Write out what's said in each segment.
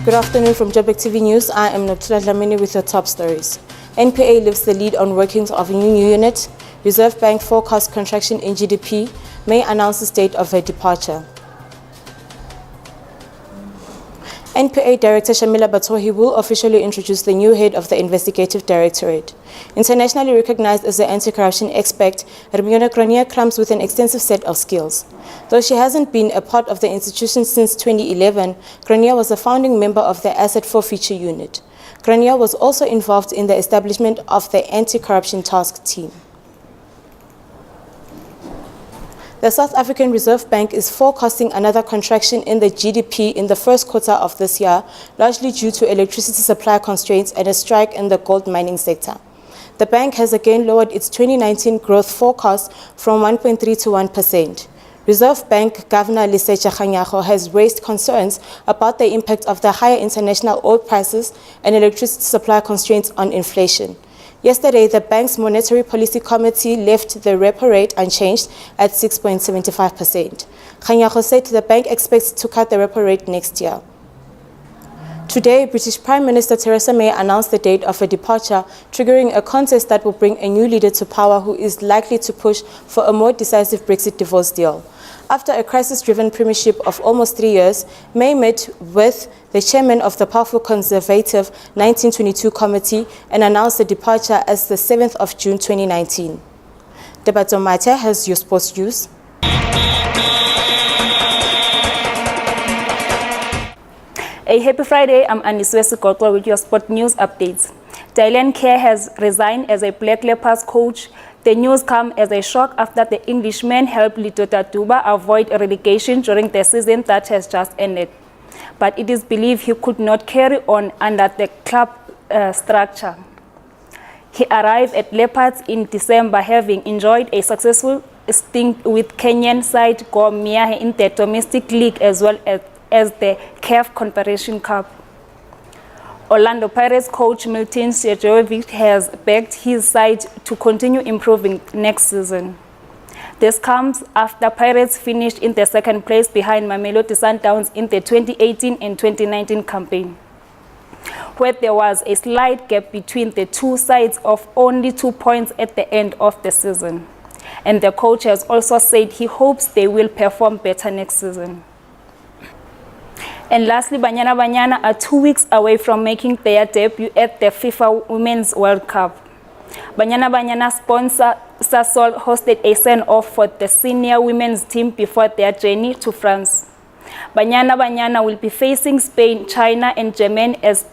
Good afternoon from Joburgtv News. I am Notula Dlamini with your top stories. NPA lifts the lead on workings of a new unit. Reserve Bank forecast contraction in GDP. May announces date of her departure. NPA Director Shamila Batohi will officially introduce the new head of the Investigative Directorate. Internationally recognized as an anti-corruption expert, Hermione Cronje comes with an extensive set of skills. Though she hasn't been a part of the institution since 2011, Cronje was a founding member of the Asset Forfeiture Unit. Cronje was also involved in the establishment of the Anti-Corruption Task Team. The South African Reserve Bank is forecasting another contraction in the GDP in the first quarter of this year, largely due to electricity supply constraints and a strike in the gold mining sector. The bank has again lowered its 2019 growth forecast from 1.3 to 1%. Reserve Bank Governor Lesetja Kganyago has raised concerns about the impact of the higher international oil prices and electricity supply constraints on inflation. Yesterday, the bank's Monetary Policy Committee left the repo rate unchanged at 6.75%. Kganyago said the bank expects to cut the repo rate next year. Today, British Prime Minister Theresa May announced the date of her departure, triggering a contest that will bring a new leader to power who is likely to push for a more decisive Brexit divorce deal. After a crisis-driven premiership of almost 3 years, May met with the chairman of the powerful Conservative 1922 Committee and announced the departure as the 7th of June 2019. Debato Mate has your sports news. A happy Friday, I'm Aniswesi Kotwa with your sport news updates. Dylan Kerr has resigned as a Black Leopards coach. The news comes as a shock after the Englishman helped Litota Duba avoid relegation during the season that has just ended. But it is believed he could not carry on under the club structure. He arrived at Leopards in December, having enjoyed a successful stint with Kenyan side Gor Mahia in the domestic league as well as the CAF Confederation Cup. Orlando Pirates coach Milton Sjejovic has backed his side to continue improving next season. This comes after Pirates finished in the second place behind Mamelodi Sundowns in the 2018 and 2019 campaign, where there was a slight gap between the two sides of only 2 points at the end of the season. And the coach has also said he hopes they will perform better next season. And lastly, Banyana Banyana are 2 weeks away from making their debut at the FIFA Women's World Cup. Banyana Banyana sponsor Sasol hosted a send-off for the senior women's team before their journey to France. Banyana Banyana will be facing Spain, China, and Germany as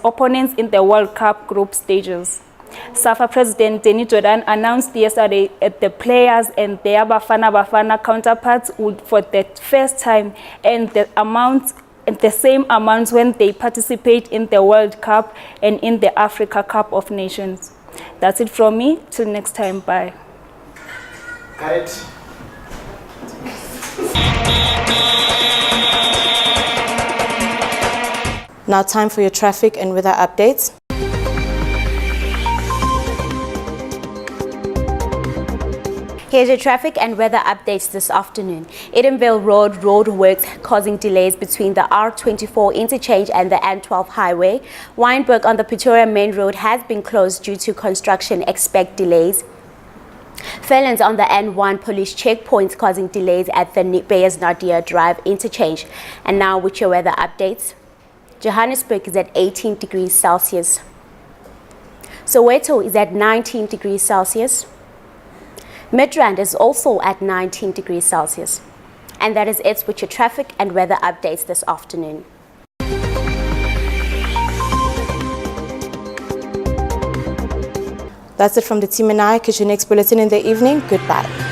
opponents in the World Cup group stages. SAFA President Denny Jordan announced yesterday that the players and their Bafana counterparts would, for the first time, and the same amounts when they participate in the World Cup and in the Africa Cup of Nations. That's it from me. Till next time. Bye. Got it. Now time for your traffic and weather updates. Here's your traffic and weather updates this afternoon. Edenvale Road roadworks causing delays between the R24 interchange and the N12 highway. Wynberg on the Pretoria Main Road has been closed due to construction. Expect delays. Felons on the N1 police checkpoints causing delays at the Beyers Nadia Drive interchange. And now with your weather updates. Johannesburg is at 18 degrees Celsius. Soweto is at 19 degrees Celsius. Midrand is also at 19 degrees Celsius. And that is it with your traffic and weather updates this afternoon. That's it from the team and I. Catch your next bulletin in the evening. Goodbye.